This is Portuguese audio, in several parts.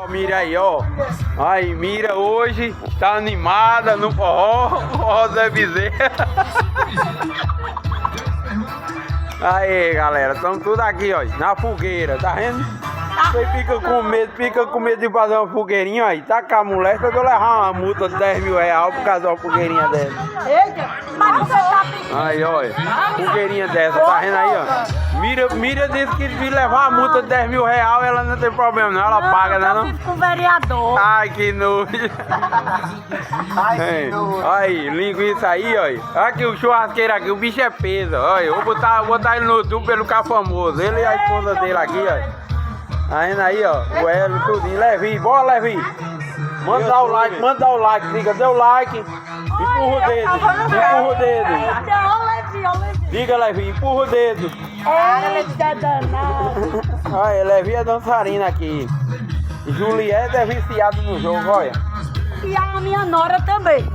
Mira aí, ó. Aí, Mira hoje tá animada no forró Zé Bezerra. Aí, galera, estamos tudo aqui, ó, na fogueira, tá vendo? Você fica com medo de fazer uma fogueirinha, aí, tá com a mulher, pra eu levar uma multa de 10 mil reais por causa de uma fogueirinha dessa. Eita, mas você tá pedindo. Aí, olha, fogueirinha dessa, tá vendo aí, ó? Mira disse que se levar a multa de 10 mil reais, ela não tem problema, não, ela paga, né, não? Eu vivo com o vereador. Ai, que nojo. Ai, que nojo. Aí, linguiça aí, ó. Aqui o churrasqueiro aqui, o bicho é peso, olha. Eu vou botar ele no YouTube pelo ficar famoso. Ele e a esposa dele aqui, ó. Tá vendo aí, ó. O Hélio, tudinho. Levinho, bora, Levinho. Manda dar o like, diga, dê o like. Empurra o dedo, empurra o dedo. Diga, Levinho, empurra o dedo. Ele tá danado. Olha, Levinho é dançarina aqui. Juliette é viciado no jogo, olha. E a minha nora também.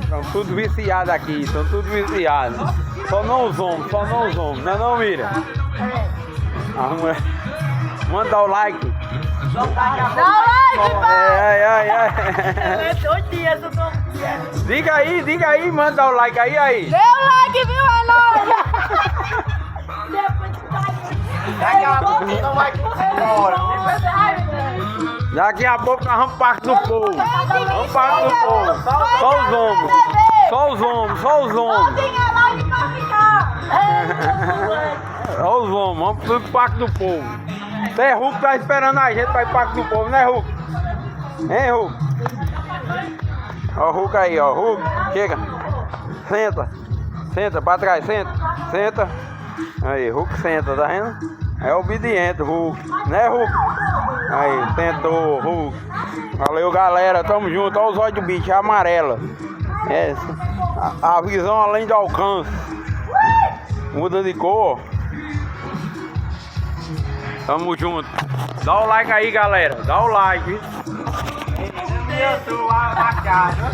Estão tudo viciados aqui, estão tudo viciados. Só não os homens, não é não, Mira? A mulher... Manda o like. Dá like, pai. Ai. É 2 dias, eu tô... Diga aí, manda o like aí. Dê o like, viu, é nóis. Daqui a pouco não vai embora. Daqui a pouco nós vamos parte do povo. Vamos parte do povo. Só os homens. Só os homens. Só os homens, vamos pro Parque do Povo. Até Hulk tá esperando a gente pra ir pro Parque do Povo, né, Hulk? Hein, Hulk? Ó o Hulk aí, ó. Hulk, chega. Senta pra trás, senta. Aí, Hulk senta, tá vendo? É obediente, Hulk. Né, Hulk? Aí, sentou, Hulk. Valeu, galera. Tamo junto. Olha os olhos do bicho, é amarela. É, a visão além do alcance. Muda de cor. Tamo junto. Dá o like aí, galera. Dá o like. Eu sou a